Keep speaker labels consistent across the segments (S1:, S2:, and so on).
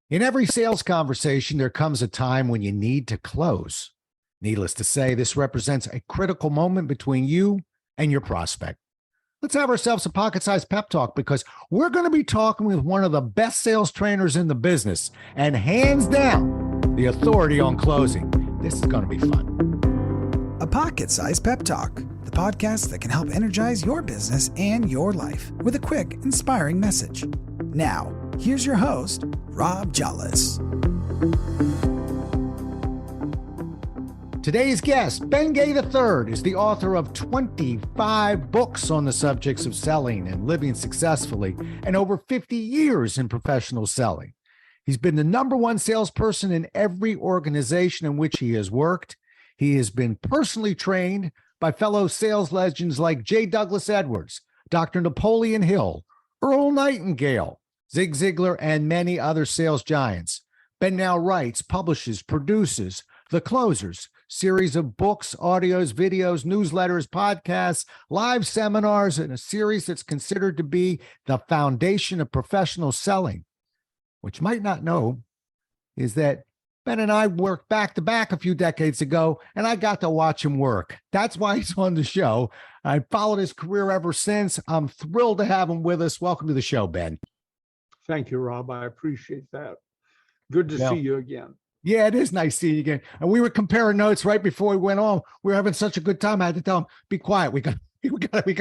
S1: In every sales conversation, there comes a time when you need to close. Needless to say, this represents a critical moment between you and your prospect. Let's have ourselves a pocket sized pep talk because we're going to be talking with one of the best sales trainers in the business and hands down the authority on closing. This is going to be fun.
S2: A Pocket Sized Pep Talk, the podcast that can help energize your business and your life with a quick, inspiring message. Now, here's your host, Rob Jollis.
S1: Today's guest, Ben Gay III, is the author of 25 books on the subjects of selling and living successfully, and over 50 years in professional selling. He's been the number one salesperson in every organization in which he has worked. He has been personally trained by fellow sales legends like J. Douglas Edwards, Dr. Napoleon Hill, Earl Nightingale, Zig Ziglar, and many other sales giants. Ben now writes, publishes, produces The Closers, series of books, audios, videos, newsletters, podcasts, live seminars, and a series that's considered to be the foundation of professional selling. What you might not know is that Ben and I worked back to back a few decades ago, and I got to watch him work. That's why he's on the show. I followed his career ever since. I'm thrilled to have him with us. Welcome to the show, Ben.
S3: Thank you, Rob. I appreciate that. Good to see you again.
S1: Yeah, it is nice seeing you again. And we were comparing notes right before we went on. We were having such a good time. I had to tell him, be quiet. We got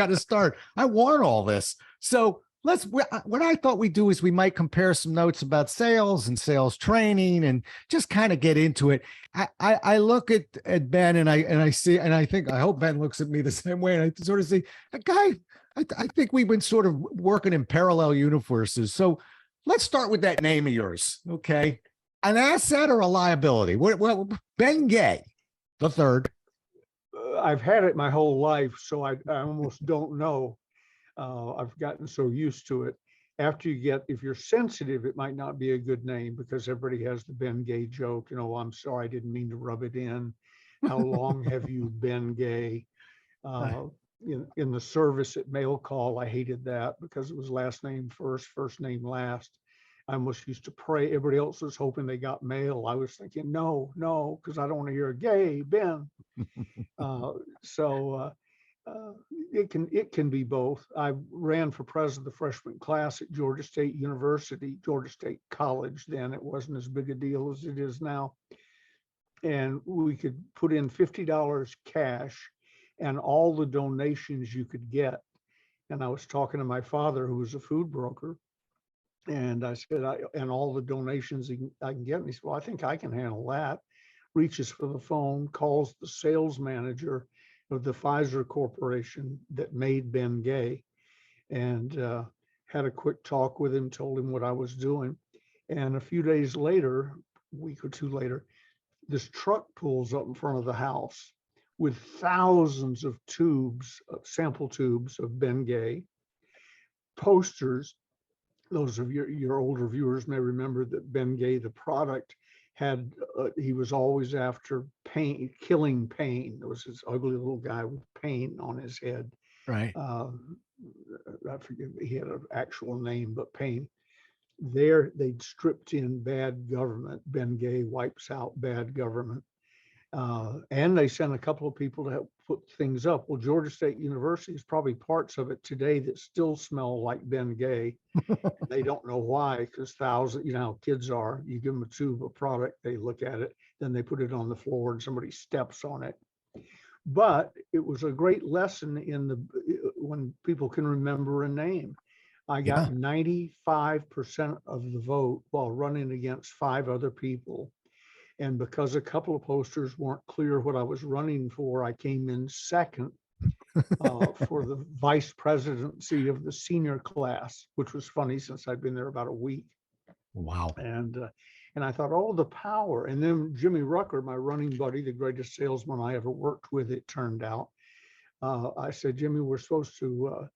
S1: to start. I want all this. So what I thought we'd do is we might compare some notes about sales and sales training and just kind of get into it. I look at Ben and I see, and I think, I hope Ben looks at me the same way. And I sort of see a guy, I think we've been sort of working in parallel universes. So let's start with that name of yours. Okay. An asset or a liability? Well, Ben Gay III.
S3: I've had it my whole life, so I almost don't know. I've gotten so used to it. After if you're sensitive, it might not be a good name because everybody has the Ben Gay joke. You know, I'm sorry, I didn't mean to rub it in. How long have you been gay? In the service at mail call, I hated that because it was last name first, first name last. I almost used to pray. Everybody else was hoping they got mail. I was thinking, no, because I don't want to hear gay, Ben. It can be both. I ran for president of the freshman class at Georgia State University, Georgia State College. Then it wasn't as big a deal as it is now. And we could put in $50 cash and all the donations you could get. And I was talking to my father, who was a food broker. And I said, and all the donations I can get. And he said, well, I think I can handle that. Reaches for the phone, calls the sales manager of the Pfizer Corporation that made Ben Gay, and had a quick talk with him, told him what I was doing. And a few days later, a week or two later, this truck pulls up in front of the house with thousands of tubes, sample tubes of Ben Gay, posters. Those of your older viewers may remember that Ben Gay, the product, he was always after pain, killing pain. There was this ugly little guy with pain on his head.
S1: Right.
S3: I forget, he had an actual name, but pain. There, they'd stripped in bad government. Ben Gay wipes out bad government. And they sent a couple of people to help put things up. Well, Georgia State University is probably parts of it today that still smell like Ben Gay. They don't know why, because thousands, you know how kids are. You give them a tube of product, they look at it, then they put it on the floor and somebody steps on it. But it was a great lesson when people can remember a name. I got 95% of the vote while running against 5 other people. And because a couple of posters weren't clear what I was running for, I came in second for the vice presidency of the senior class, which was funny since I'd been there about a week.
S1: Wow.
S3: And I thought, oh, the power. And then Jimmy Rucker, my running buddy, the greatest salesman I ever worked with, it turned out. I said, Jimmy, we're supposed to,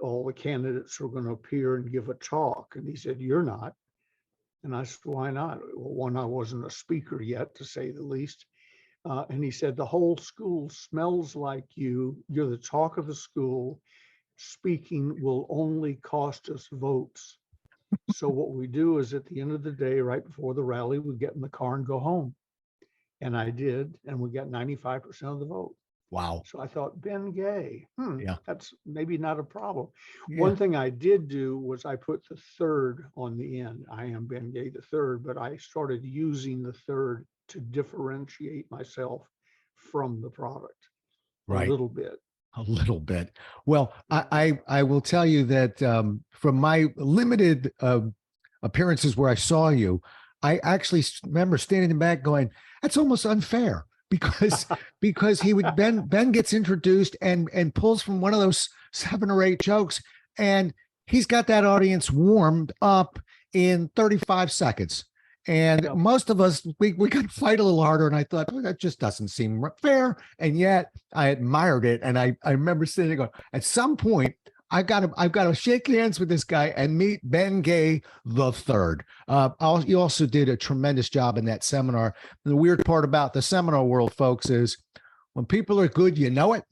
S3: all the candidates are going to appear and give a talk. And he said, you're not. And I said, why not? Well, one, I wasn't a speaker yet, to say the least. And he said, the whole school smells like you. You're the talk of the school. Speaking will only cost us votes. So what we do is at the end of the day, right before the rally, we get in the car and go home. And I did, and we got 95% of the vote.
S1: Wow.
S3: So I thought, Ben Gay,
S1: Yeah.
S3: that's maybe not a problem.
S1: Yeah.
S3: One thing I did do was I put the third on the end. I am Ben Gay the third, but I started using the third to differentiate myself from the product a
S1: Right.
S3: little bit.
S1: A little bit. Well, I will tell you that from my limited appearances where I saw you, I actually remember standing in the back going, "That's almost unfair," because he would Ben gets introduced and pulls from one of those 7 or 8 jokes, and he's got that audience warmed up in 35 seconds. And
S3: Yep.
S1: most of us, we got to fight a little harder. And I thought, oh, that just doesn't seem fair. And yet I admired it. And I remember sitting there going, at some point, I've got to shake hands with this guy and meet Ben Gay the third. You also did a tremendous job in that seminar. The weird part about the seminar world, folks, is when people are good, you know it.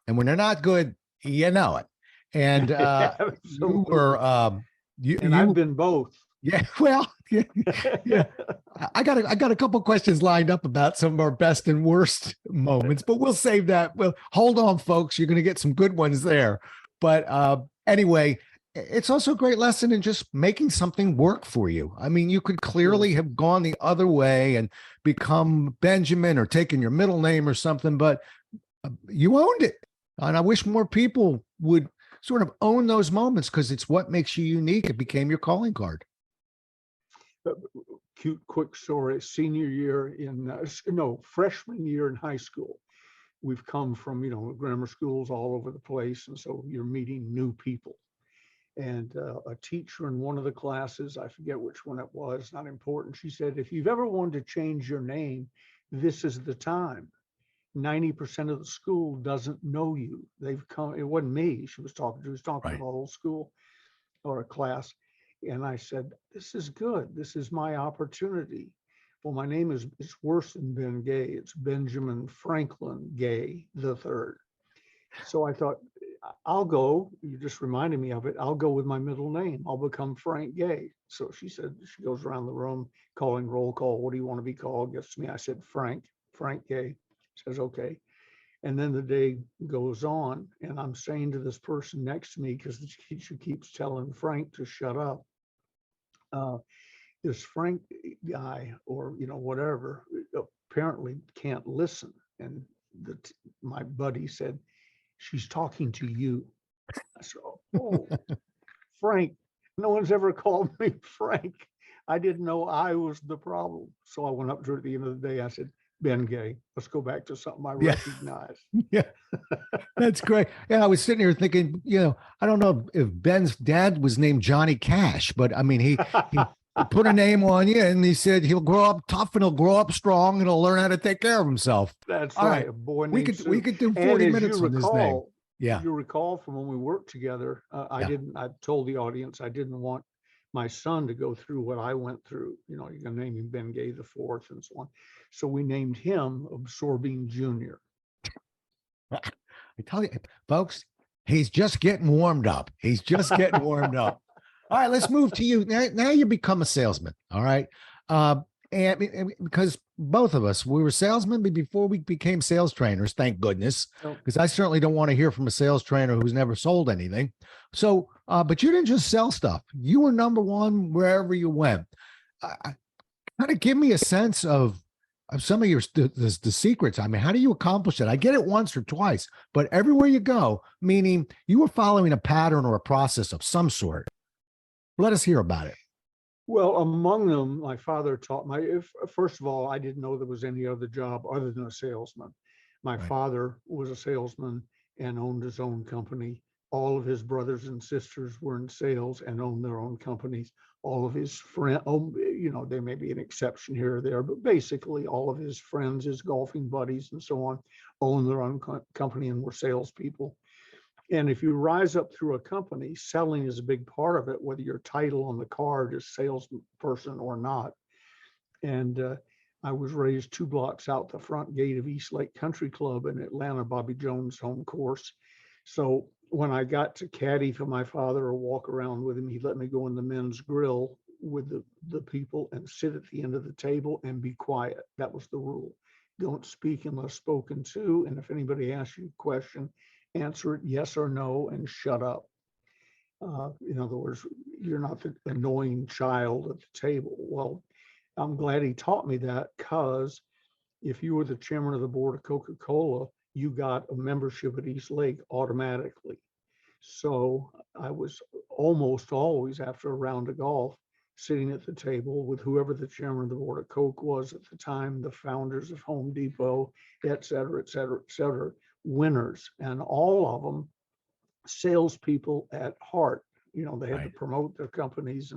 S1: And when they're not good, you know it. And you were,
S3: I've been both.
S1: Yeah, well, yeah. I got a couple questions lined up about some of our best and worst moments, but we'll save that. Well, hold on, folks. You're going to get some good ones there. But anyway, it's also a great lesson in just making something work for you. I mean, you could clearly have gone the other way and become Benjamin or taken your middle name or something, but you owned it. And I wish more people would sort of own those moments because it's what makes you unique. It became your calling card.
S3: Cute, quick story. Senior year freshman year in high school. We've come from, grammar schools all over the place. And so you're meeting new people. And a teacher in one of the classes, I forget which one it was, not important. She said, if you've ever wanted to change your name, this is the time. 90% of the school doesn't know you. They've come, it wasn't me she was talking to,
S1: Right.
S3: to a whole school or a class. And I said, this is good. This is my opportunity. Well, my name is, it's worse than Ben Gay. It's Benjamin Franklin Gay the third. So I thought, I'll go. You just reminded me of it. I'll go with my middle name. I'll become Frank Gay. So she said, she goes around the room calling roll call. What do you want to be called? Gets to me. I said, Frank Gay. Says, okay. And then the day goes on, and I'm saying to this person next to me, because the teacher keeps telling Frank to shut up. This Frank guy, or whatever, apparently can't listen. And my buddy said, she's talking to you. I said, oh, Frank. No one's ever called me Frank. I didn't know I was the problem. So I went up to her at the end of the day. I said, Ben Gay, let's go back to something I recognize.
S1: Yeah, that's great. Yeah, I was sitting here thinking, I don't know if Ben's dad was named Johnny Cash, but I mean, he put a name on you and he said he'll grow up tough and he'll grow up strong and he'll learn how to take care of himself.
S3: That's
S1: All
S3: right.
S1: A
S3: boy
S1: we could do 40 minutes on this name. Yeah.
S3: You recall from when we worked together, I told the audience I didn't want my son to go through what I went through. You're going to name him Ben Gay the fourth and so on. So we named him Absorbing Junior.
S1: I tell you, folks, he's just getting warmed up. He's just getting warmed up. All right, let's move to you. Now you become a salesman. All right. And because both of us, we were salesmen before we became sales trainers, thank goodness, because I certainly don't want to hear from a sales trainer who's never sold anything. So, but you didn't just sell stuff. You were number one wherever you went. Kind of give me a sense of some of the secrets. I mean, how do you accomplish it? I get it once or twice, but everywhere you go, meaning you were following a pattern or a process of some sort. Let us hear about it.
S3: Well, among them, my father taught first of all, I didn't know there was any other job other than a salesman. My father was a salesman and owned his own company. All of his brothers and sisters were in sales and owned their own companies. All of his friends, there may be an exception here or there, but basically all of his friends, his golfing buddies and so on, owned their own company and were salespeople. And if you rise up through a company, selling is a big part of it, whether your title on the card is salesperson or not. And I was raised 2 blocks out the front gate of East Lake Country Club in Atlanta, Bobby Jones' home course. So when I got to caddy for my father or walk around with him, he let me go in the men's grill with the people and sit at the end of the table and be quiet. That was the rule. Don't speak unless spoken to. And if anybody asks you a question, answer it yes or no and shut up. In other words, you're not the annoying child at the table. Well, I'm glad he taught me that, because if you were the chairman of the board of Coca-Cola, you got a membership at East Lake automatically. So I was almost always, after a round of golf, sitting at the table with whoever the chairman of the board of Coke was at the time, the founders of Home Depot, et cetera, et cetera, et cetera, winners, and all of them salespeople at heart. They had to
S1: Right.
S3: promote their companies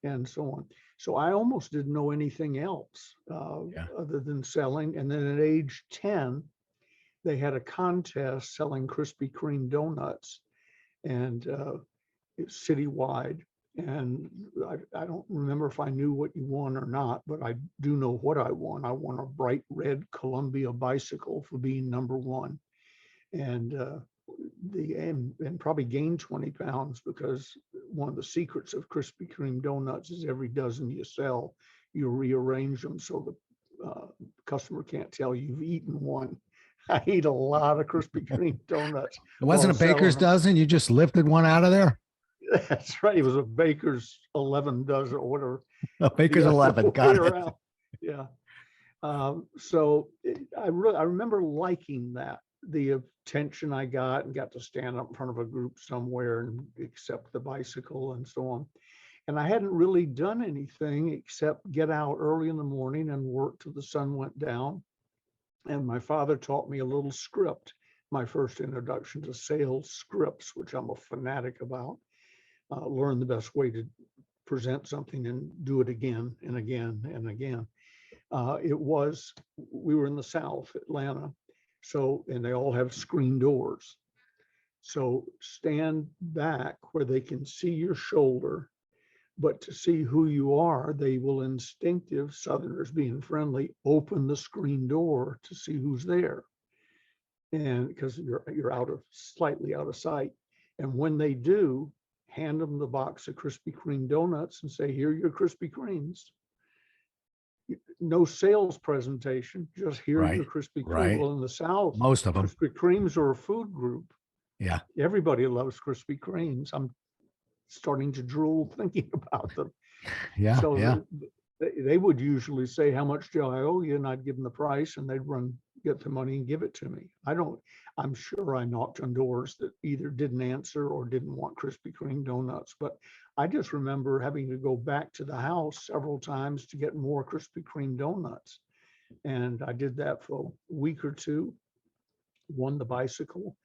S3: and so on. So I almost didn't know anything else
S1: Yeah.
S3: other than selling. And then at age 10, they had a contest selling Krispy Kreme donuts, and it's citywide. And I don't remember if I knew what you won or not, but I do know what I won. I won a bright red Columbia bicycle for being number one. And and probably gained 20 pounds, because one of the secrets of Krispy Kreme donuts is every dozen you sell, you rearrange them so the customer can't tell you've eaten one. I eat a lot of Krispy Kreme donuts.
S1: It wasn't
S3: while
S1: a baker's
S3: selling them.
S1: dozen. You just lifted one out of there.
S3: That's right. It was a baker's 11 dozen or whatever.
S1: A baker's
S3: The other
S1: 11.
S3: way
S1: Got it.
S3: around. Yeah. So I remember liking that, the attention I got, and got to stand up in front of a group somewhere and accept the bicycle and so on. And I hadn't really done anything except get out early in the morning and work till the sun went down. And my father taught me a little script, my first introduction to sales scripts, which I'm a fanatic about. Learn the best way to present something and do it again and again and again. We were in the South, Atlanta. So, and they all have screen doors. So stand back where they can see your shoulder, but to see who you are, they will instinctive, Southerners being friendly, open the screen door to see who's there. And because you're slightly out of sight. And when they do, hand them the box of Krispy Kreme donuts and say, here are your Krispy Kremes. No sales presentation, just here are your
S1: Right.
S3: Krispy Kreme.
S1: Right.
S3: Well, in the South,
S1: Most of them.
S3: Krispy Kremes are a food group.
S1: Yeah.
S3: Everybody loves Krispy Kremes. I'm starting to drool thinking about them.
S1: Yeah.
S3: So
S1: Yeah.
S3: they would usually say, how much do I owe you? And I'd give them the price, and they'd get the money and give it to me. I'm sure I knocked on doors that either didn't answer or didn't want Krispy Kreme donuts, but I just remember having to go back to the house several times to get more Krispy Kreme donuts. And I did that for a week or two, won the bicycle,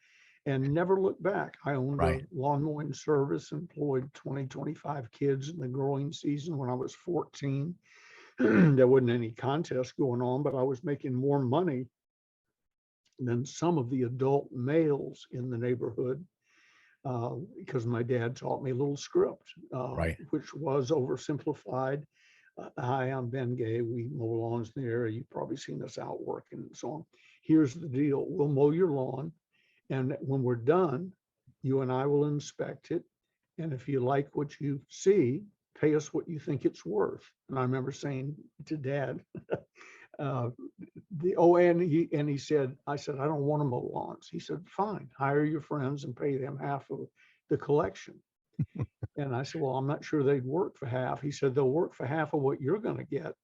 S3: and never looked back. I owned
S1: Right.
S3: a lawn mowing service, employed 20, 25 kids in the growing season when I was 14. There wasn't any contest going on, but I was making more money than some of the adult males in the neighborhood, because my dad taught me a little script,
S1: Right.
S3: which was oversimplified. Hi, I'm Ben Gay. We mow lawns in the area. You've probably seen us out working and so on. Here's the deal. We'll mow your lawn, and when we're done, you and I will inspect it. And if you like what you see, pay us what you think it's worth. And I remember saying to Dad, he said, I said, I don't want to mow lawns. He said, fine, hire your friends and pay them half of the collection. And I said, well, I'm not sure they'd work for half. He said, they'll work for half of what you're going to get.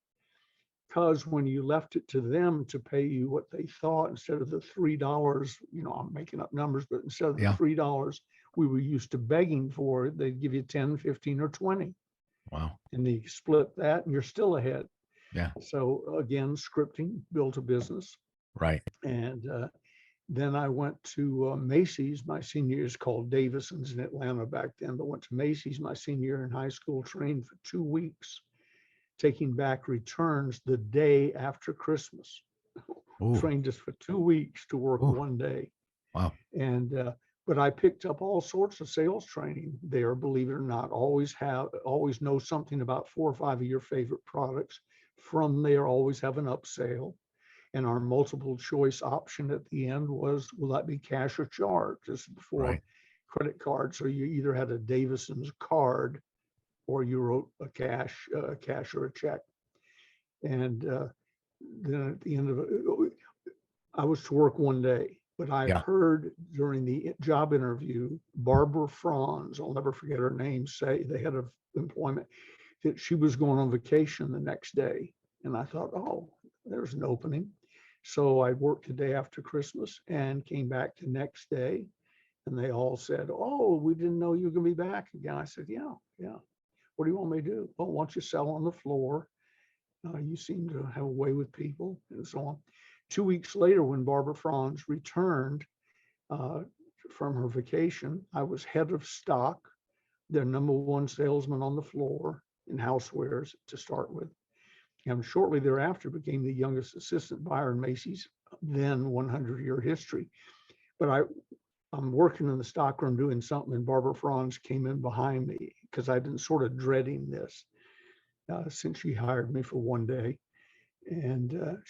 S3: Because when you left it to them to pay you what they thought, instead of the $3, I'm making up numbers, but instead of the
S1: Yeah.
S3: $3 we were used to begging for, they'd give you 10, 15, or 20.
S1: Wow.
S3: And you split that and you're still ahead.
S1: Yeah.
S3: So again, scripting, built a business.
S1: Right.
S3: And then I went to Macy's. My senior year is called Davison's in Atlanta back then, but went to Macy's my senior year in high school, trained for 2 weeks, taking back returns the day after Christmas.
S1: Ooh.
S3: Trained us for 2 weeks to work
S1: Ooh.
S3: one day.
S1: Wow.
S3: And but I picked up all sorts of sales training there, believe it or not. Always know something about 4 or 5 of your favorite products. From there, always have an upsell. And our multiple choice option at the end was, will that be cash or charge? Just before
S1: Right.
S3: credit card. So you either had a Davison's card or you wrote a cash or a check. And then at the end of it, I was to work one day, but I
S1: Yeah.
S3: heard during the job interview, Barbara Franz, I'll never forget her name, say, the head of employment, that she was going on vacation the next day. And I thought, oh, there's an opening. So I worked the day after Christmas and came back the next day. And they all said, oh, we didn't know you were going to be back again. I said, yeah. What do you want me to do? Well, why don't you sell on the floor? You seem to have a way with people and so on. 2 weeks later, when Barbara Franz returned from her vacation, I was head of stock, their number one salesman on the floor in housewares to start with. And shortly thereafter became the youngest assistant buyer in Macy's then 100-year history. But I'm working in the stockroom doing something, and Barbara Franz came in behind me because I'd been sort of dreading this since she hired me for one day. And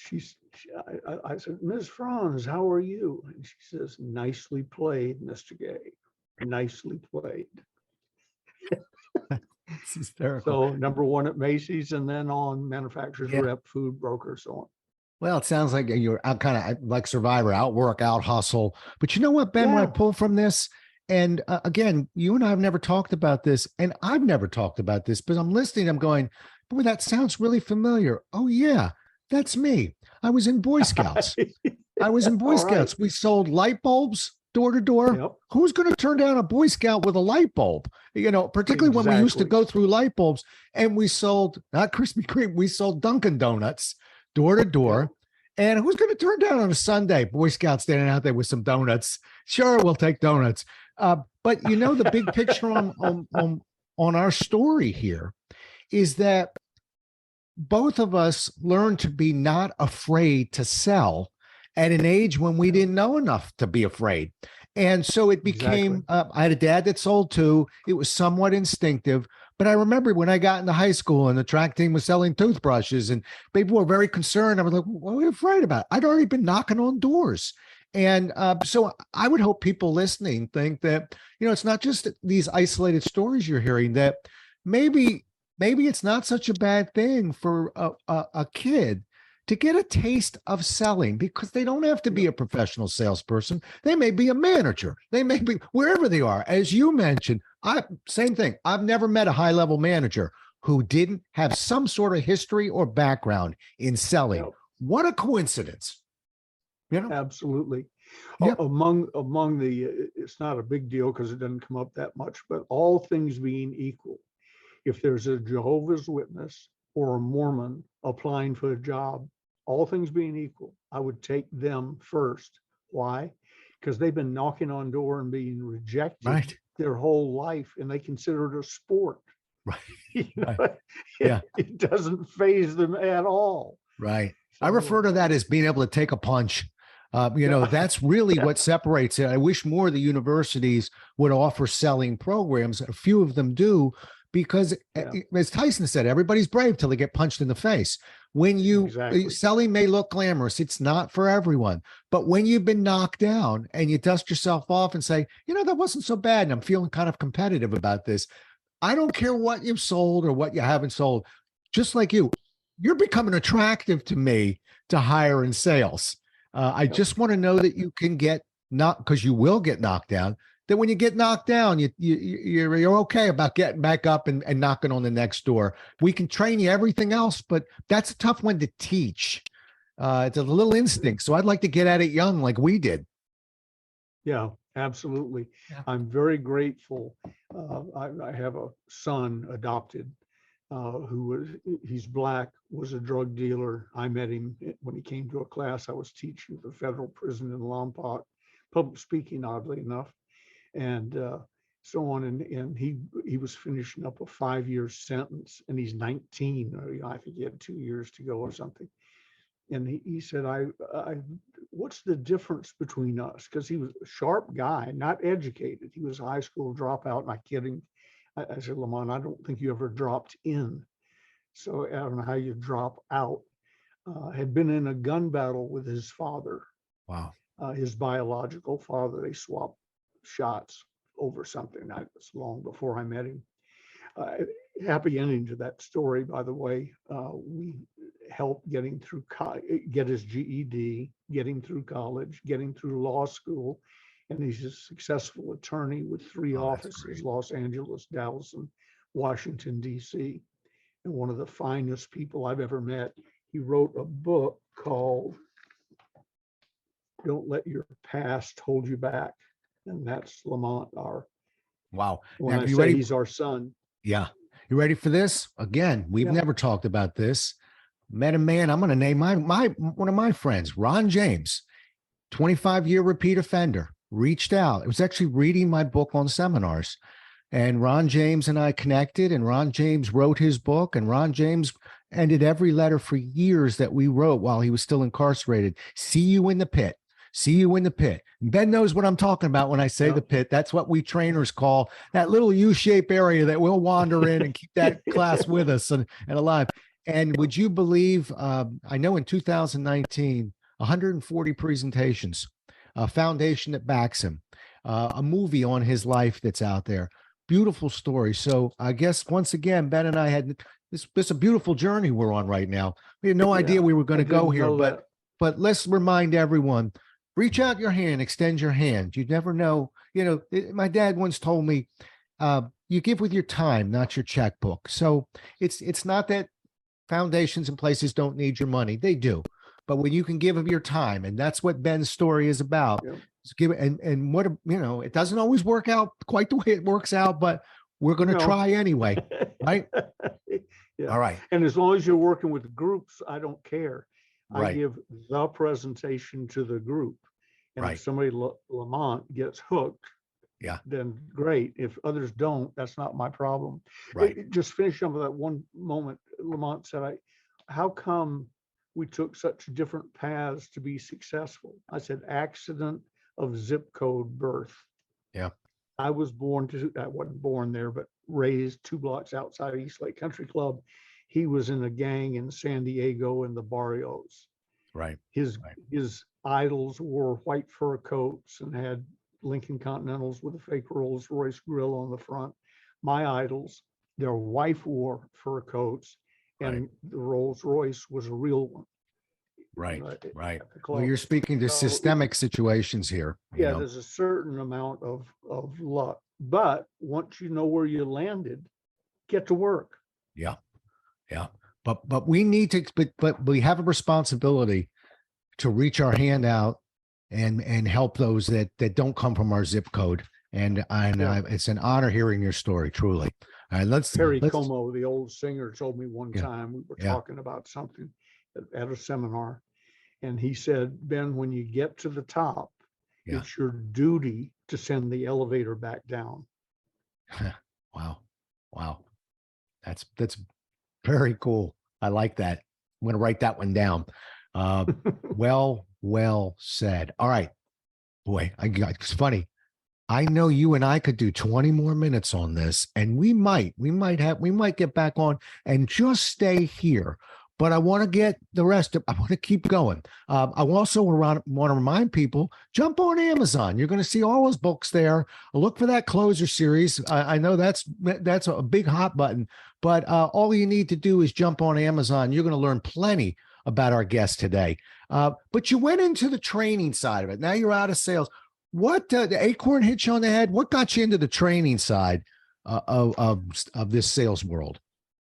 S3: I said, Ms. Franz, how are you? And she says, nicely played, Mr. Gay. Nicely played.
S1: It's hysterical.
S3: So number one at Macy's, and then on manufacturer's rep, food broker, so on.
S1: Well, it sounds like you're out kind of like Survivor, outwork, out hustle. But you know what, Ben, what I pull from this, and again, you and I have never talked about this, and I've never talked about this, but I'm listening, I'm going, boy, that sounds really familiar. Oh, yeah, that's me. I was in Boy Scouts. Scouts. We sold light bulbs door to door.
S3: Yep.
S1: Who's going to turn down a Boy Scout with a light bulb? You know, particularly when we used to go through light bulbs, and we sold not Krispy Kreme, we sold Dunkin' Donuts door to door. And who's going to turn down on a Sunday? Boy Scouts standing out there with some donuts. Sure, we'll take donuts. But you know, the big picture on our story here is that both of us learned to be not afraid to sell at an age when we didn't know enough to be afraid. And so it became, I had a dad that sold too. It was somewhat instinctive. But I remember when I got into high school and the track team was selling toothbrushes and people were very concerned. I was like, what are you afraid about? I'd already been knocking on doors. And so I would hope people listening think that, you know, it's not just these isolated stories you're hearing, that maybe it's not such a bad thing for a kid to get a taste of selling, because they don't have to be a professional salesperson. They may be a manager. They may be wherever they are. As you mentioned, same thing. I've never met a high-level manager who didn't have some sort of history or background in selling. Yep. What a coincidence. You know?
S3: Absolutely.
S1: Yep.
S3: Among the, it's not a big deal because it doesn't come up that much, but all things being equal, if there's a Jehovah's Witness or a Mormon applying for a job, all things being equal, I would take them first. Why? Because they've been knocking on door and being rejected their whole life, and they consider it a sport.
S1: Right.
S3: You know, it doesn't faze them at all.
S1: Right. So, I refer to that as being able to take a punch. You know, that's really what separates it. I wish more of the universities would offer selling programs. A few of them do, because as Tyson said, everybody's brave till they get punched in the face. When selling may look glamorous, it's not for everyone. But when you've been knocked down and you dust yourself off and say, you know, that wasn't so bad, and I'm feeling kind of competitive about this. I don't care what you've sold or what you haven't sold. Just like you're becoming attractive to me to hire in sales. I just want to know that you can because you will get knocked down, that when you get knocked down, you're okay about getting back up and knocking on the next door. We can train you everything else, but that's a tough one to teach. It's a little instinct. So I'd like to get at it young like we did.
S3: Yeah, absolutely. Yeah. I'm very grateful. I have a son adopted he's black, was a drug dealer. I met him when he came to a class I was teaching at the federal prison in Lompoc, public speaking, oddly enough. And so on. And he was finishing up a 5-year sentence, and he's 19. I think he had 2 years to go or something. And he said, what's the difference between us? Because he was a sharp guy, not educated. He was a high school dropout. And I kid him. I said, Lamont, I don't think you ever dropped in. So I don't know how you drop out. Had been in a gun battle with his father.
S1: Wow.
S3: His biological father. They swapped shots over something. That was long before I met him. Happy ending to that story, by the way. We helped getting through get his GED, getting through college, getting through law school, and he's a successful attorney with 3 offices: Los Angeles, Dallas, and Washington, D.C. And one of the finest people I've ever met. He wrote a book called "Don't Let Your Past Hold You Back," and that's Lamont.
S1: Wow.
S3: When
S1: Now,
S3: I
S1: you
S3: say
S1: ready?
S3: he's our son.
S1: Yeah. You ready for this? Again, we've never talked about this. Met a man. I'm going to name my one of my friends, Ron James, 25-year repeat offender, reached out. It was actually reading my book on seminars. And Ron James and I connected, and Ron James wrote his book, and Ron James ended every letter for years that we wrote while he was still incarcerated. See you in the pit. See you in the pit. Ben knows what I'm talking about when I say the pit. That's what we trainers call that little U-shaped area that we'll wander in and keep that class with us and alive. And would you believe, I know in 2019, 140 presentations, a foundation that backs him, a movie on his life that's out there. Beautiful story. So I guess once again, Ben and I had this a beautiful journey we're on right now. We had no idea we were going to go here, but let's remind everyone, reach out your hand, extend your hand. You never know. My dad once told me, you give with your time, not your checkbook. So it's not that foundations and places don't need your money. They do. But when you can give of your time, and that's what Ben's story is about.
S3: Yep.
S1: Give it, and what, it doesn't always work out quite the way it works out, but we're going to try anyway. Right.
S3: Yeah.
S1: All right.
S3: And as long as you're working with groups, I don't care.
S1: Right.
S3: I give the presentation to the group. And if somebody, Lamont, gets hooked, then great. If others don't, that's not my problem.
S1: Right.
S3: Just finish up with that one moment. Lamont said, how come we took such different paths to be successful? I said, accident of zip code birth.
S1: Yeah.
S3: I wasn't born there, but raised 2 blocks outside East Lake Country Club. He was in a gang in San Diego in the barrios.
S1: Right.
S3: His idols wore white fur coats and had Lincoln Continentals with a fake Rolls Royce grill on the front. My idols, their wife wore fur coats, and the Rolls Royce was a real one.
S1: Right. Well, you're speaking to systemic situations here.
S3: There's a certain amount of luck, but once you know where you landed, get to work.
S1: Yeah. But we need to, but we have a responsibility to reach our hand out and help those that don't come from our zip code. And it's an honor hearing your story, truly. All right, let's
S3: Como, the old singer, told me one time, we were talking about something at a seminar, and he said, Ben, when you get to the top, it's your duty to send the elevator back down.
S1: Wow. That's very cool. I like that. I'm going to write that one down. Well said. All right, boy, it's funny. I know you and I could do 20 more minutes on this, and we might get back on and just stay here. But I want to get the rest of, I want to keep going. I also want to remind people, jump on Amazon. You're going to see all those books there. Look for that closer series. I know that's a big hot button, but all you need to do is jump on Amazon. You're going to learn plenty about our guest today. But you went into the training side of it. Now you're out of sales. What the acorn hit you on the head? What got you into the training side of this sales world?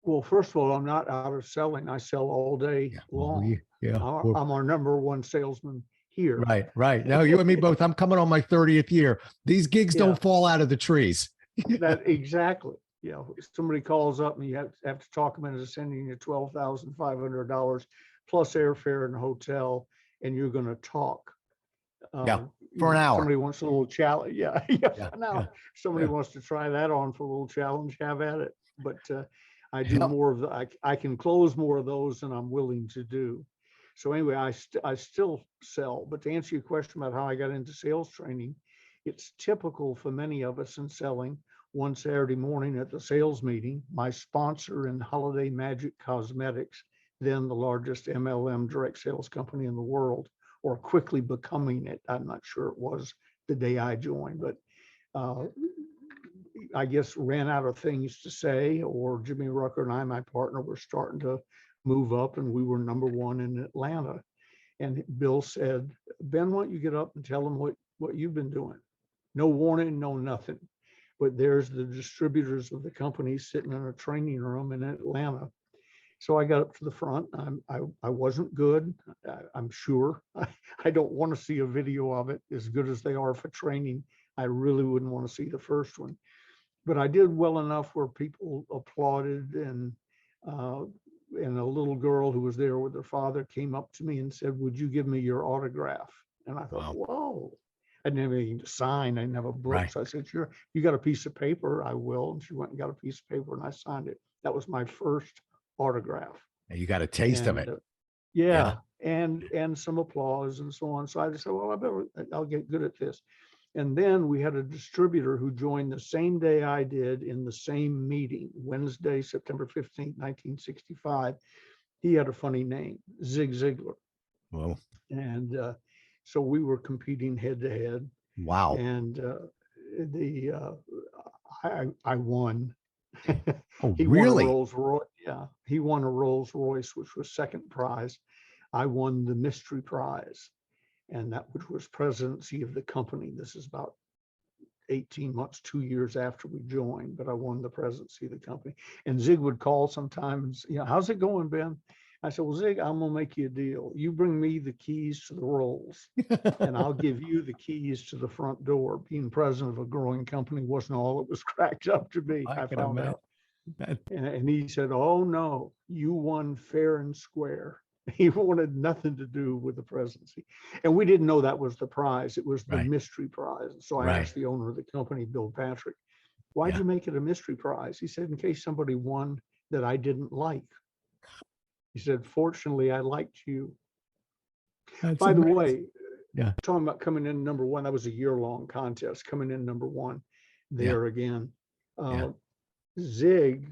S3: Well, first of all, I'm not out of selling. I sell all day long. I'm our number one salesman here.
S1: Right. Now you and me both. I'm coming on my 30th year. These gigs don't fall out of the trees.
S3: Exactly. If somebody calls up and you have to talk them into sending you $12,500 plus airfare and hotel, and you're going to talk.
S1: For an hour.
S3: Somebody wants a little challenge. For an hour. Somebody wants to try that on for a little challenge, have at it. But I do more of I can close more of those than I'm willing to do. So anyway, I still sell. But to answer your question about how I got into sales training, it's typical for many of us in selling. One Saturday morning at the sales meeting, my sponsor in Holiday Magic Cosmetics, then the largest MLM direct sales company in the world, or quickly becoming it. I'm not sure it was the day I joined, but uh, I guess, ran out of things to say, or Jimmy Rucker and I, my partner, were starting to move up, and we were number one in Atlanta. And Bill said, Ben, why don't you get up and tell them what you've been doing? No warning, no nothing. But there's the distributors of the company sitting in a training room in Atlanta. So I got up to the front. I wasn't good, I'm sure. I don't want to see a video of it, as good as they are for training. I really wouldn't want to see the first one. But I did well enough where people applauded, and a little girl who was there with her father came up to me and said, would you give me your autograph? And I thought, wow. Whoa. I didn't have anything to sign. I didn't have a book. Right. So I said, sure, you got a piece of paper? I will. And she went and got a piece of paper, and I signed it. That was my first autograph.
S1: And you got a taste of it.
S3: Yeah. And some applause and so on. So I just said, well, I'll get good at this. And then we had a distributor who joined the same day I did in the same meeting, Wednesday, September 15th, 1965. He had a funny name, Zig Ziglar.
S1: Whoa.
S3: And so we were competing head to head.
S1: Wow.
S3: And I won.
S1: Oh,
S3: He
S1: really?
S3: won a Rolls Royce. Yeah, he won a Rolls Royce, which was second prize. I won the mystery prize, and that which was presidency of the company. This is about 18 months, 2 years after we joined, but I won the presidency of the company. And Zig would call sometimes, how's it going, Ben? I said, well, Zig, I'm gonna make you a deal. You bring me the keys to the Rolls, and I'll give you the keys to the front door. Being president of a growing company wasn't all it was cracked up to be. I found out. And he said, oh no, you won fair and square. He wanted nothing to do with the presidency. And we didn't know that was the prize. It was the mystery prize. And so I asked the owner of the company, Bill Patrick, why'd you make it a mystery prize? He said, in case somebody won that I didn't like. He said, fortunately, I liked you. By the way, talking about coming in number one, that was a year-long contest, coming in number one there again. Zig,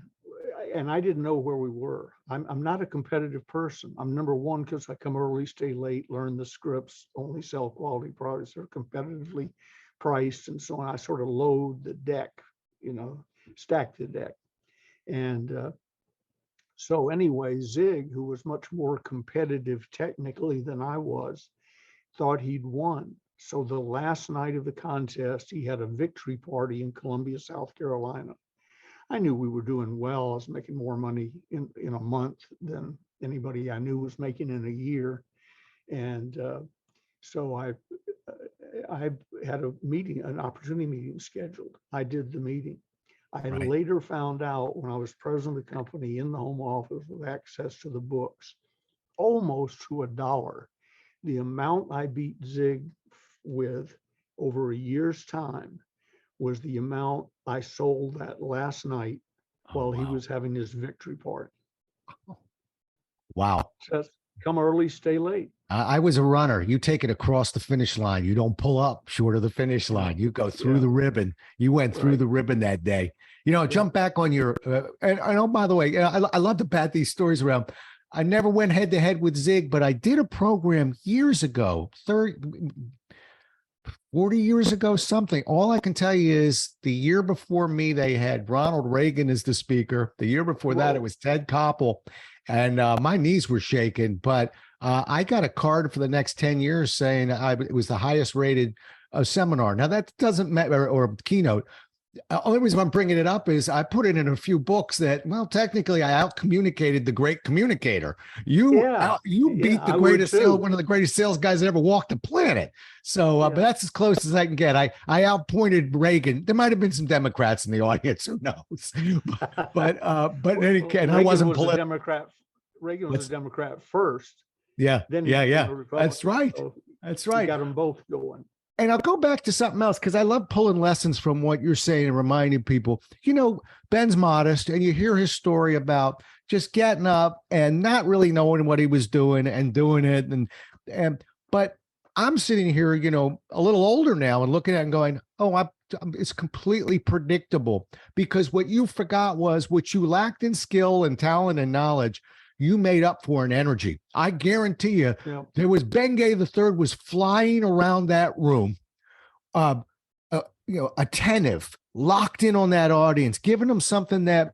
S3: and I didn't know where we were. I'm not a competitive person. I'm number one because I come early, stay late, learn the scripts, only sell quality products that are competitively priced and so on. I sort of load the deck, stack the deck. And so anyway, Zig, who was much more competitive technically than I was, thought he'd won. So the last night of the contest, he had a victory party in Columbia, South Carolina. I knew we were doing well. I was making more money in a month than anybody I knew was making in a year. And so I had a meeting, an opportunity meeting scheduled. I did the meeting. I later found out when I was president of the company in the home office with access to the books, almost to a dollar, the amount I beat Zig with over a year's time was the amount I sold that last night while he was having his victory party.
S1: Wow.
S3: Says, come early, stay late.
S1: I was a runner. You take it across the finish line. You don't pull up short of the finish line. You go through the ribbon. You went through the ribbon that day. Jump back on your, and oh, by the way, I love to pat these stories around. I never went head to head with Zig, but I did a program years ago, 40 years ago, something. All I can tell you is the year before me, they had Ronald Reagan as the speaker. The year before that, it was Ted Koppel. And my knees were shaking, but I got a card for the next 10 years saying it was the highest rated seminar. Now, that doesn't matter, or keynote. Only reason I'm bringing it up is I put it in a few books that, well, technically I out-communicated the great communicator. You beat the greatest one of the greatest sales guys that ever walked the planet. So, but that's as close as I can get. I outpointed Reagan. There might have been some Democrats in the audience, who knows? But I wasn't
S3: political. Democrat. Reagan was a Democrat first.
S1: Yeah.
S3: Then
S1: That's right.
S3: So
S1: That's right.
S3: Got them both going.
S1: And I'll go back to something else because I love pulling lessons from what you're saying and reminding people, Ben's modest, and you hear his story about just getting up and not really knowing what he was doing and doing it. But I'm sitting here, a little older now and looking at it and going, it's completely predictable, because what you forgot was what you lacked in skill and talent and knowledge. You made up for in energy. I guarantee you, there was Bengay the Third was flying around that room. attentive, locked in on that audience, giving them something that,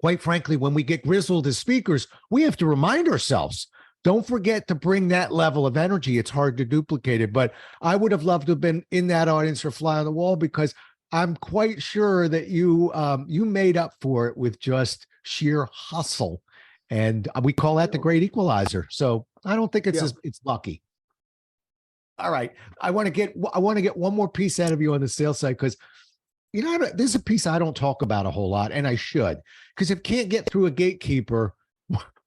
S1: quite frankly, when we get grizzled as speakers, we have to remind ourselves, don't forget to bring that level of energy. It's hard to duplicate it, but I would have loved to have been in that audience or fly on the wall, because I'm quite sure that you made up for it with just sheer hustle. And we call that the great equalizer. So I don't think it's it's lucky. All right. I want to get one more piece out of you on the sales side, because this is a piece I don't talk about a whole lot, and I should, because if can't get through a gatekeeper,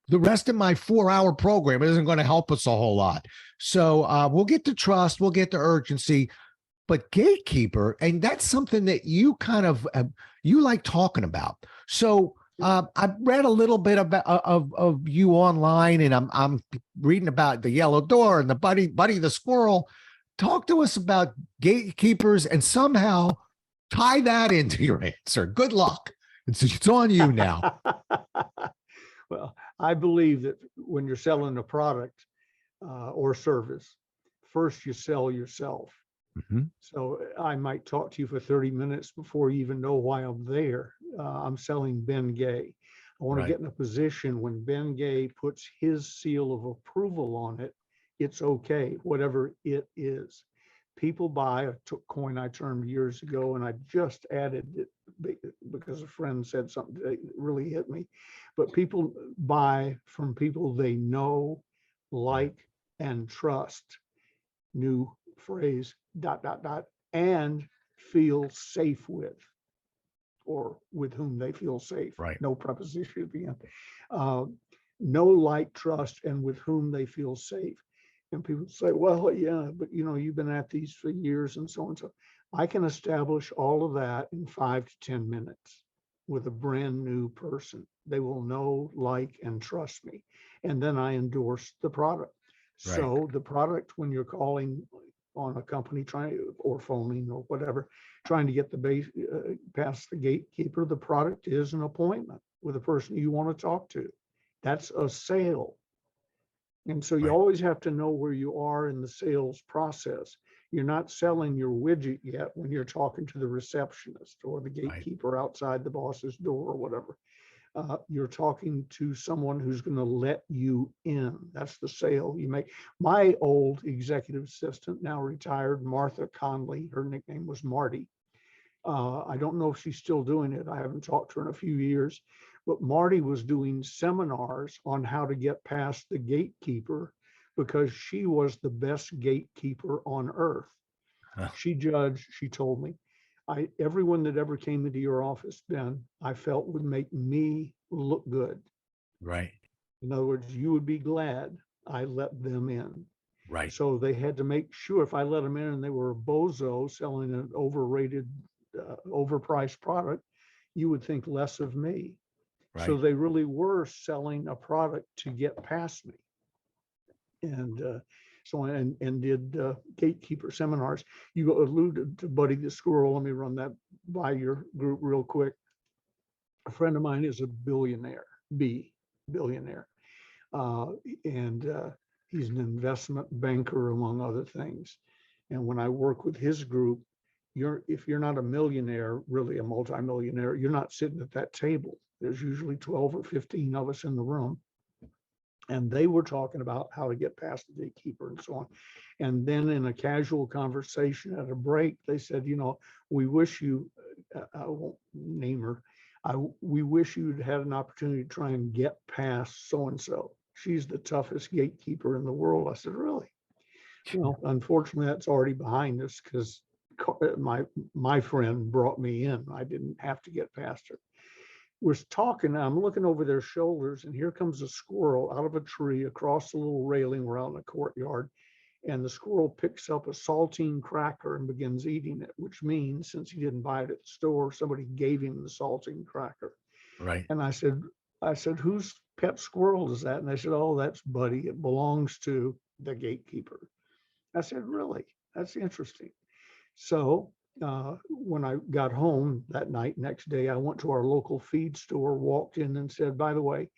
S1: the rest of my 4-hour program isn't going to help us a whole lot. So we'll get to trust, we'll get to urgency, but gatekeeper, and that's something that you kind of you like talking about. So I've read a little bit about of you online, and I'm reading about the yellow door and the Buddy the Squirrel. Talk to us about gatekeepers and somehow tie that into your answer. Good luck. It's on you now.
S3: Well, I believe that when you're selling a product or service, first you sell yourself.
S1: Mm-hmm.
S3: So I might talk to you for 30 minutes before you even know why I'm there. I'm selling Ben Gay. I want to get in a position when Ben Gay puts his seal of approval on it, it's okay, whatever it is. People buy a coin I termed years ago, and I just added it because a friend said something that really hit me. But people buy from people they know, like, and trust. New phrase, ... and feel safe with, or with whom they feel safe.
S1: Right.
S3: No preposition at the end. Know, like, trust, and with whom they feel safe. And people say, well, yeah, but you've been at these for years and so on. So I can establish all of that in 5 to 10 minutes with a brand new person. They will know, like, and trust me. And then I endorse the product.
S1: Right.
S3: So the product, when you're calling on a company or phoning or whatever, trying to get the base past the gatekeeper, the product is an appointment with a person you want to talk to. That's a sale. And so you always have to know where you are in the sales process. You're not selling your widget yet when you're talking to the receptionist or the gatekeeper outside the boss's door or whatever. You're talking to someone who's going to let you in. That's the sale you make. My old executive assistant, now retired, Martha Conley, her nickname was Marty. I don't know if she's still doing it. I haven't talked to her in a few years, but Marty was doing seminars on how to get past the gatekeeper because she was the best gatekeeper on earth.
S1: Huh.
S3: She told me, everyone that ever came into your office, Ben, I felt would make me look good.
S1: Right.
S3: In other words, you would be glad I let them in.
S1: Right.
S3: So they had to make sure if I let them in and they were a bozo selling an overrated, overpriced product, you would think less of me.
S1: Right.
S3: So they really were selling a product to get past me. And did gatekeeper seminars. You alluded to Buddy the Squirrel. Let me run that by your group real quick. A friend of mine is a billionaire, billionaire. And he's an investment banker, among other things. And when I work with his group, if you're not a millionaire, really a multimillionaire, you're not sitting at that table. There's usually 12 or 15 of us in the room. And they were talking about how to get past the gatekeeper and so on. And then in a casual conversation at a break, they said, we wish you, I won't name her, we wish you'd had an opportunity to try and get past so-and-so. She's the toughest gatekeeper in the world. I said, really? Well, unfortunately, that's already behind us because my friend brought me in. I didn't have to get past her. We're talking, I'm looking over their shoulders, and here comes a squirrel out of a tree across the little railing. We're out in the courtyard, and the squirrel picks up a saltine cracker and begins eating it, which means since he didn't buy it at the store, somebody gave him the saltine cracker.
S1: Right.
S3: And I said, whose pet squirrel is that? And they said, oh, that's Buddy. It belongs to the gatekeeper. I said, really? That's interesting. So when I got home that night, next day, I went to our local feed store, walked in and said, by the way,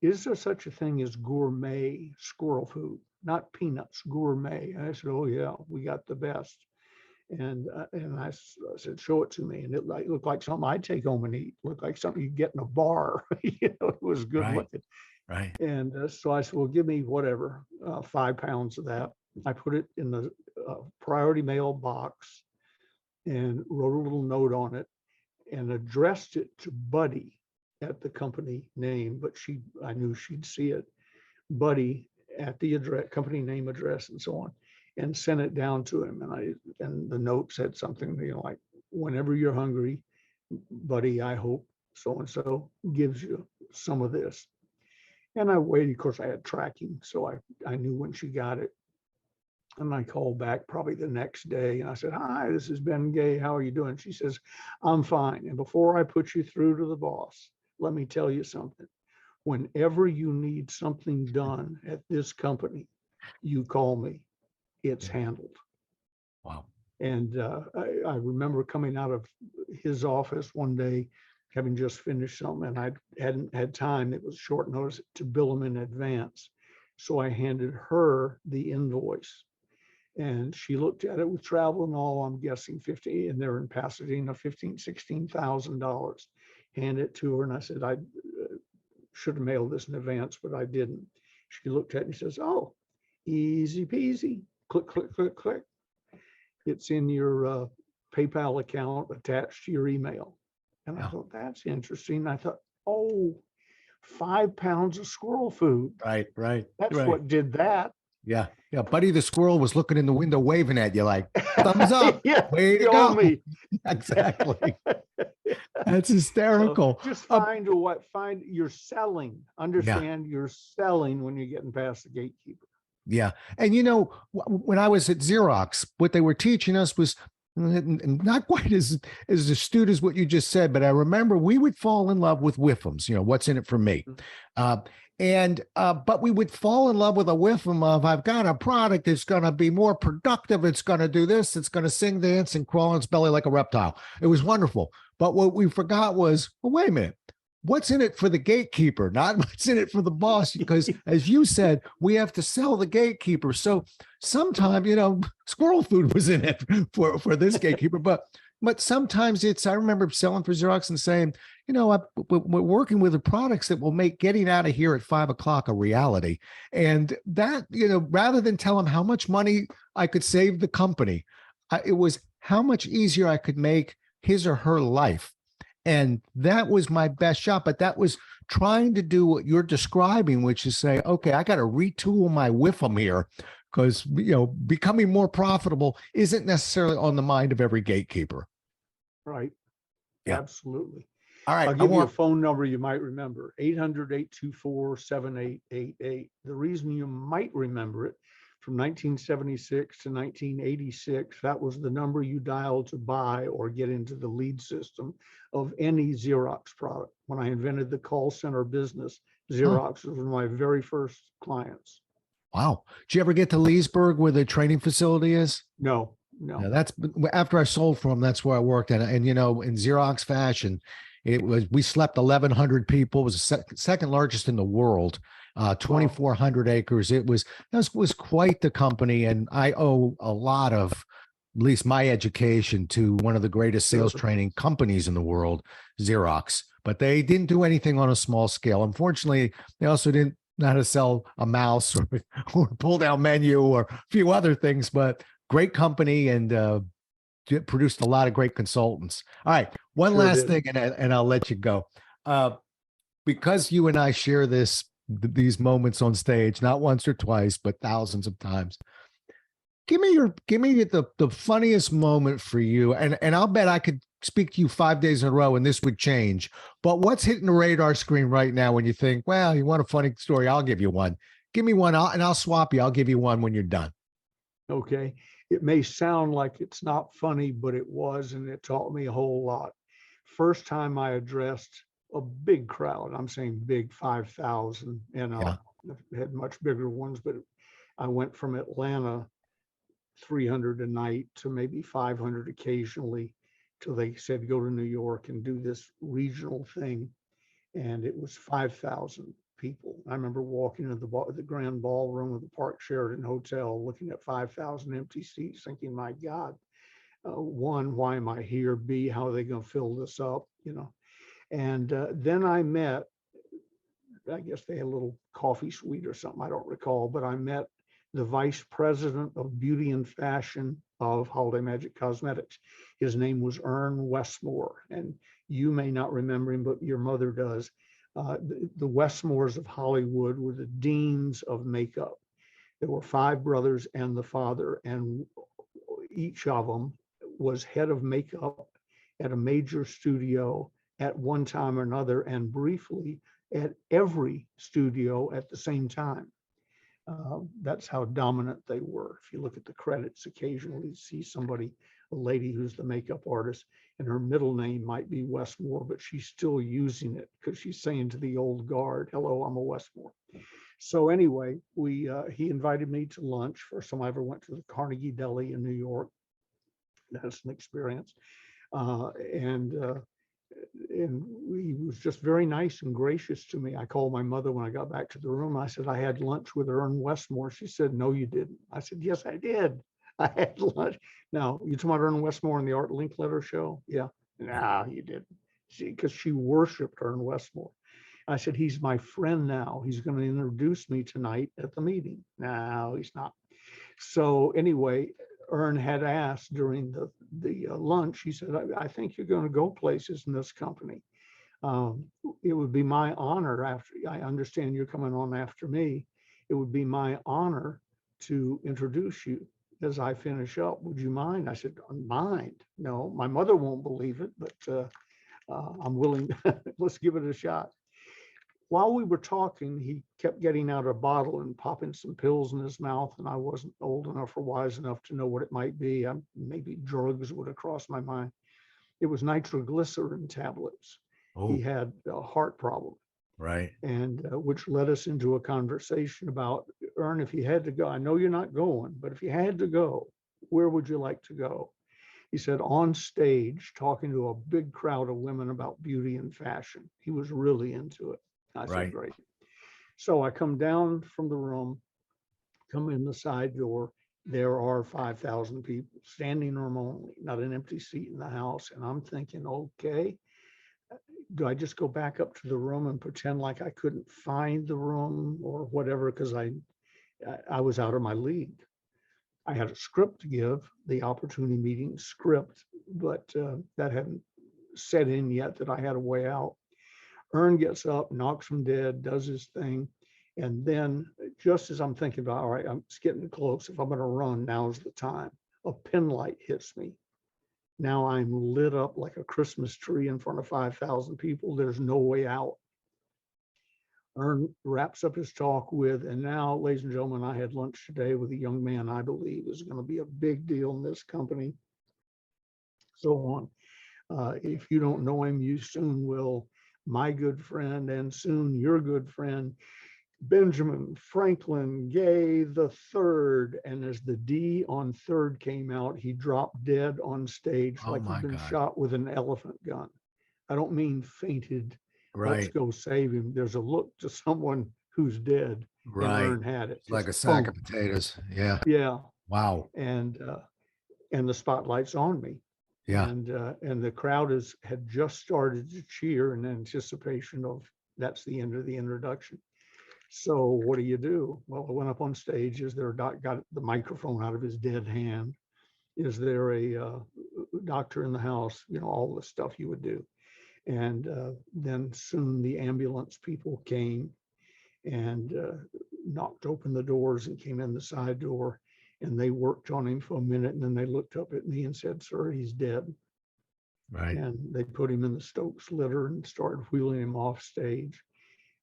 S3: is there such a thing as gourmet squirrel food? Not peanuts, gourmet. And I said, oh yeah, we got the best. I said, show it to me. And it looked like something I'd take home and eat. Looked like something you'd get in a bar. It was good
S1: Right.
S3: looking.
S1: Right.
S3: And so I said, well, give me whatever, 5 pounds of that. I put it in the priority mail box and wrote a little note on it and addressed it to Buddy at the company name, but I knew she'd see it. Buddy at the address, company name, address, and so on, and sent it down to him. And the note said something, like, whenever you're hungry, Buddy, I hope so and so gives you some of this. And I waited. Of course, I had tracking, so I knew when she got it. And I called back probably the next day and I said, hi, this is Ben Gay. How are you doing? She says, I'm fine. And before I put you through to the boss, let me tell you something. Whenever you need something done at this company, you call me. It's handled.
S1: Wow.
S3: And I remember coming out of his office one day, having just finished something, and I hadn't had time. It was short notice to bill him in advance. So I handed her the invoice. And she looked at it with travel and all, I'm guessing 50, and they're in Pasadena, $16,000. Hand it to her. And I said, I should have mailed this in advance, but I didn't. She looked at it and says, oh, easy peasy. Click, click, click, click. It's in your PayPal account attached to your email. And I thought, that's interesting. I thought, oh, 5 pounds of squirrel food.
S1: Right.
S3: That's what did that.
S1: Yeah. Buddy the squirrel was looking in the window, waving at you like, thumbs up.
S3: Yeah,
S1: way to go.
S3: Me.
S1: Exactly. That's hysterical.
S3: So just find you're selling. Understand you're selling when you're getting past the gatekeeper.
S1: Yeah. And when I was at Xerox, what they were teaching us was not quite as astute as what you just said, but I remember we would fall in love with whiffums, what's in it for me. But we would fall in love with a whiffum of, I've got a product that's going to be more productive. It's going to do this. It's going to sing, dance, and crawl on its belly like a reptile. It was wonderful. But what we forgot was, well, wait a minute. What's in it for the gatekeeper, not what's in it for the boss? Because as you said, we have to sell the gatekeeper. So sometimes, squirrel food was in it for this gatekeeper, but sometimes I remember selling for Xerox and saying, we're working with the products that will make getting out of here at 5 o'clock a reality. And that, rather than tell them how much money I could save the company, it was how much easier I could make his or her life. And that was my best shot. But that was trying to do what you're describing, which is say, okay, I got to retool my whiffum here, because, becoming more profitable isn't necessarily on the mind of every gatekeeper.
S3: Right.
S1: Yeah.
S3: Absolutely.
S1: All right.
S3: I'll give you a phone number you might remember, 800-824-7888. The reason you might remember it, from 1976 to 1986, that was the number you dialed to buy or get into the lead system of any Xerox product. When I invented the call center business, Xerox was one of my very first clients.
S1: Wow. Did you ever get to Leesburg, where the training facility is?
S3: No.
S1: Yeah, that's after I sold for them. That's where I worked. And in Xerox fashion, we slept 1,100 people. It was the second largest in the world. 2,400 acres. That was quite the company. And I owe a lot of, at least my education, to one of the greatest sales training companies in the world, Xerox. But they didn't do anything on a small scale. Unfortunately, they also didn't know how to sell a mouse or pull down menu or a few other things, but great company, and produced a lot of great consultants. All right. One last thing, and I'll let you go. Because you and I share these moments on stage, not once or twice, but thousands of times. Give me the funniest moment for you. And I'll bet I could speak to you 5 days in a row and this would change. But what's hitting the radar screen right now when you think, well, you want a funny story? I'll give you one. Give me one, and I'll swap you. I'll give you one when you're done.
S3: Okay. It may sound like it's not funny, but it was, and it taught me a whole lot. First time I addressed a big crowd, I'm saying big, 5,000, and I've had much bigger ones, but I went from Atlanta, 300 a night, to maybe 500 occasionally, till they said, go to New York and do this regional thing. And it was 5,000 people. I remember walking into the grand ballroom of the Park Sheraton Hotel, looking at 5,000 empty seats, thinking, my God, one, why am I here? B, how are they going to fill this up? And then I met, I guess they had a little coffee suite or something, I don't recall, but I met the vice president of beauty and fashion of Holiday Magic Cosmetics. His name was Ern Westmore, and you may not remember him, but your mother does. The Westmores of Hollywood were the deans of makeup. There were 5 brothers and the father, and each of them was head of makeup at a major studio at one time or another, and briefly at every studio at the same time. That's how dominant they were. If you look at the credits, occasionally you see somebody, a lady who's the makeup artist, and her middle name might be Westmore, but she's still using it because she's saying to the old guard, hello, I'm a Westmore. So anyway, he invited me to lunch. First time I ever went to the Carnegie Deli in New York. That's an experience. And he was just very nice and gracious to me. I called my mother when I got back to the room. I said, I had lunch with Ern Westmore. She said, no, you didn't. I said, yes, I did. I had lunch. Now, you talking about Ern Westmore and the Art Linkletter show? Yeah. No, you didn't. Because she worshiped Ern Westmore. I said, he's my friend now. He's going to introduce me tonight at the meeting. No, he's not. So anyway, Ern had asked during the lunch, he said, I think you're going to go places in this company. It would be my honor, after I understand you're coming on after me, it would be my honor to introduce you as I finish up. Would you mind? I said, mind? No, my mother won't believe it, but I'm willing. Let's give it a shot. While we were talking, he kept getting out a bottle and popping some pills in his mouth, and I wasn't old enough or wise enough to know what it might be. Maybe drugs would have crossed my mind. It was nitroglycerin tablets. He had a heart problem.
S1: Right.
S3: And which led us into a conversation about, Ern, if you had to go, I know you're not going, but if you had to go, where would you like to go? He said, on stage, talking to a big crowd of women about beauty and fashion. He was really into it. I said, great. So I come down from the room, come in the side door. There are 5,000 people, standing room only, not an empty seat in the house. And I'm thinking, okay, do I just go back up to the room and pretend like I couldn't find the room or whatever? Because I was out of my league. I had a script to give, the opportunity meeting script, but that hadn't set in yet that I had a way out. Ern gets up, knocks him dead, does his thing. And then just as I'm thinking about, all right, it's getting close. If I'm going to run, now's the time. A pin light hits me. Now I'm lit up like a Christmas tree in front of 5,000 people. There's no way out. Ern wraps up his talk with, and now, ladies and gentlemen, I had lunch today with a young man I believe is going to be a big deal in this company. So on. If you don't know him, you soon will. My good friend, and soon your good friend, Benjamin Franklin Gay the Third. And as the D on third came out, he dropped dead on stage like he'd been shot with an elephant gun. I don't mean fainted.
S1: Right.
S3: Let's go save him. There's a look to someone who's dead.
S1: Right.
S3: And Ern had it.
S1: It's like a sack of potatoes. Yeah.
S3: Yeah.
S1: Wow.
S3: And the spotlight's on me.
S1: Yeah.
S3: And the crowd had just started to cheer in anticipation of that's the end of the introduction. So what do? Well, I went up on stage. Is there a doc, got the microphone out of his dead hand? Is there a doctor in the house? You know, all the stuff you would do. And then soon the ambulance people came and knocked open the doors and came in the side door. And they worked on him for a minute, and then they looked up at me and said, sir, he's dead.
S1: Right.
S3: And they put him in the Stokes litter and started wheeling him off stage.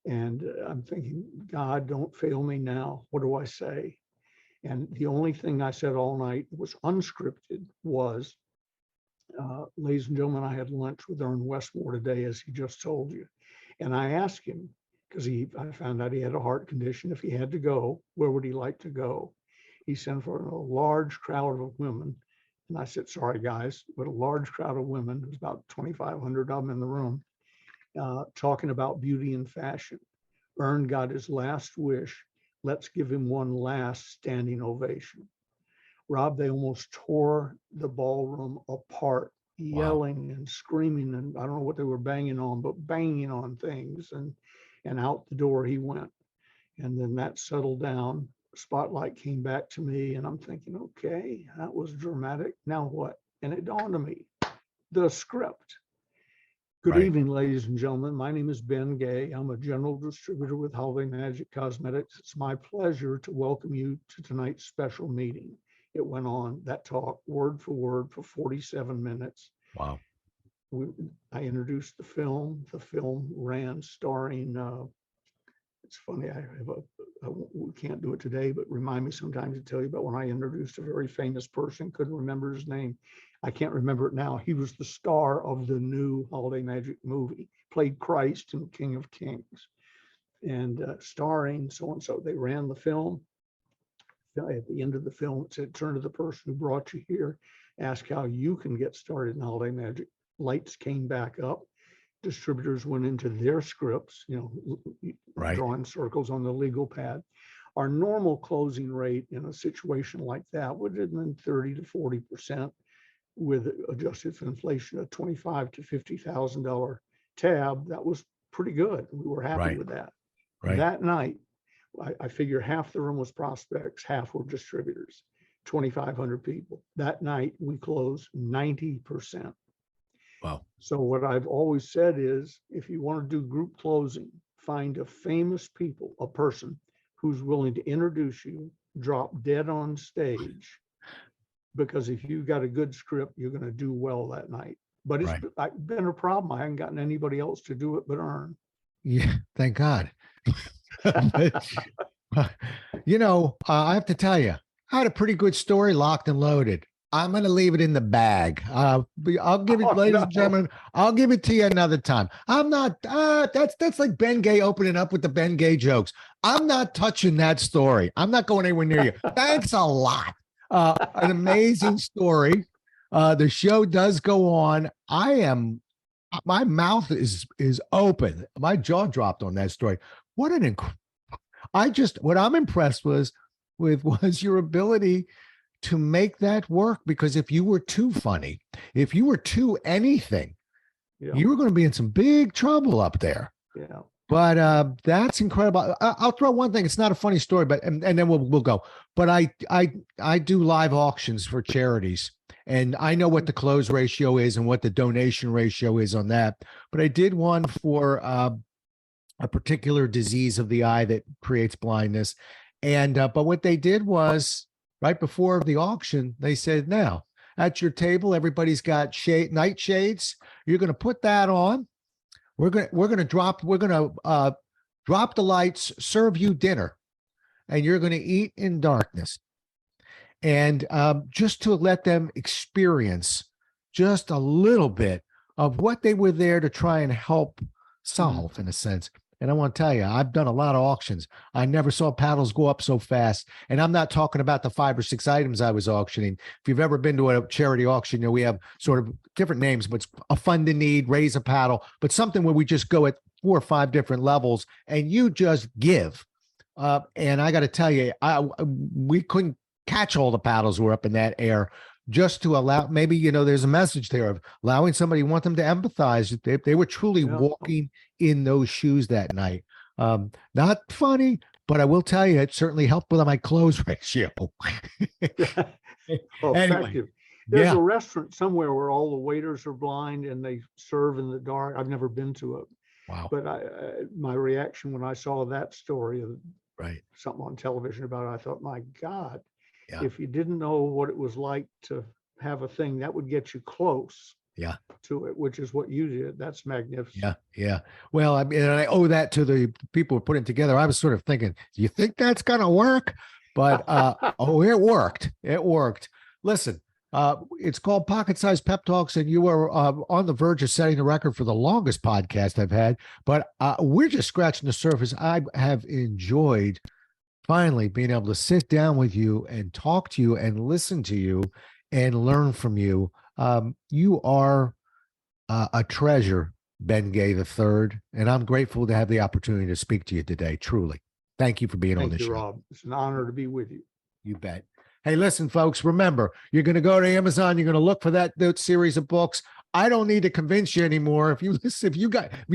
S3: And I'm thinking, God, don't fail me now. What do I say? And the only thing I said all night was unscripted was, ladies and gentlemen, I had lunch with Ern Westmore today, as he just told you. And I asked him, because I found out he had a heart condition, if he had to go, where would he like to go? He sent for a large crowd of women. And I said, sorry, guys, but a large crowd of women, there's about 2,500 of them in the room, talking about beauty and fashion. Ern got his last wish. Let's give him one last standing ovation. Rob, they almost tore the ballroom apart, yelling and screaming, and I don't know what they were banging on, but banging on things, and out the door he went. And then that settled down. Spotlight came back to me, and I'm thinking, okay, that was dramatic. Now what? And it dawned on me, the script. Good
S1: Right.
S3: evening, ladies and gentlemen. My name is Ben Gay. I'm a general distributor with Holiday Magic Cosmetics. It's my pleasure to welcome you to tonight's special meeting. It went on, that talk, word for word, for 47 minutes.
S1: Wow.
S3: I introduced the film. The film ran starring, it's funny, we can't do it today, but remind me sometime to tell you about when I introduced a very famous person, couldn't remember his name. I can't remember it now. He was the star of the new Holiday Magic movie, played Christ in King of Kings, and starring so-and-so. They ran the film. At the end of the film, it said, turn to the person who brought you here, ask how you can get started in Holiday Magic. Lights came back up. Distributors went into their scripts,
S1: Right.
S3: drawing circles on the legal pad. Our normal closing rate in a situation like that would have been 30 to 40%, with adjusted for inflation, a $25,000 to $50,000 tab. That was pretty good. We were happy
S1: Right.
S3: with that.
S1: Right.
S3: That night, I figure half the room was prospects, half were distributors, 2,500 people. That night, we closed 90%.
S1: Wow.
S3: So what I've always said is, if you want to do group closing, find a famous a person who's willing to introduce you, drop dead on stage, because if you got a good script, you're going to do well that night. But it's been a problem. I haven't gotten anybody else to do it but Ern.
S1: Yeah, thank God. I have to tell you, I had a pretty good story locked and loaded. I'm going to leave it in the bag. I'll give it, ladies and gentlemen, I'll give it to you another time. I'm not, that's like Ben Gay opening up with the Ben Gay jokes. I'm not touching that story. I'm not going anywhere near you. Thanks a lot. An amazing story. The show does go on. My mouth is open. My jaw dropped on that story. What I'm impressed was your ability to make that work, because if you were too funny, if you were too anything, you were going to be in some big trouble up there.
S3: Yeah.
S1: But that's incredible. I'll throw one thing. It's not a funny story, but and then we'll go. But I do live auctions for charities, and I know what the close ratio is and what the donation ratio is on that. But I did one for a particular disease of the eye that creates blindness, and but what they did was, right before the auction, they said, now at your table, everybody's got night shades. You're going to put that on. We're going to drop the lights, serve you dinner, and you're going to eat in darkness. And just to let them experience just a little bit of what they were there to try and help solve, in a sense. And I want to tell you, I've done a lot of auctions. I never saw paddles go up so fast. And I'm not talking about the 5 or 6 items I was auctioning. If you've ever been to a charity auction, we have sort of different names, but it's a fund in need, raise a paddle, but something where we just go at 4 or 5 different levels and you just give. And I got to tell you, we couldn't catch all the paddles who were up in that air, just to allow, maybe, there's a message there of allowing somebody, want them to empathize. They were truly walking in those shoes that night. Not funny, but I will tell you, it certainly helped with my close ratio.
S3: Anyway, there's a restaurant somewhere where all the waiters are blind and they serve in the dark. I've never been to it.
S1: Wow.
S3: But my reaction when I saw that story of something on television about it, I thought, my God, if you didn't know what it was like to have a thing, that would get you close to it, which is what you did. That's magnificent.
S1: Yeah. Well, I mean, I owe that to the people who put it together. I was sort of thinking, do you think that's going to work? But, it worked. It worked. Listen, it's called Pocket Sized Pep Talks, and you are on the verge of setting the record for the longest podcast I've had. But we're just scratching the surface. I have enjoyed finally being able to sit down with you and talk to you and listen to you and learn from you. You are a treasure, Ben Gay III, and I'm grateful to have the opportunity to speak to you today. Truly. Thank you for being on this show.
S3: Rob. It's an honor to be with you.
S1: You bet. Hey, listen, folks, remember, you're going to go to Amazon. You're going to look for that series of books. I don't need to convince you anymore. If you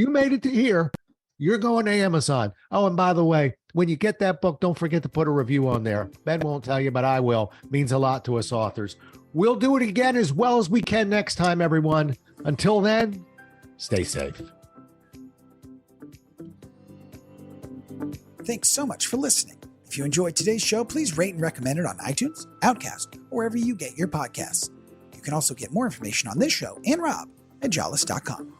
S1: made it to here, you're going to Amazon. Oh, and by the way, when you get that book, don't forget to put a review on there. Ben won't tell you, but I will. It means a lot to us authors. We'll do it again as well as we can next time, everyone. Until then, stay safe.
S2: Thanks so much for listening. If you enjoyed today's show, please rate and recommend it on iTunes, Outcast, or wherever you get your podcasts. You can also get more information on this show and Rob at jollis.com.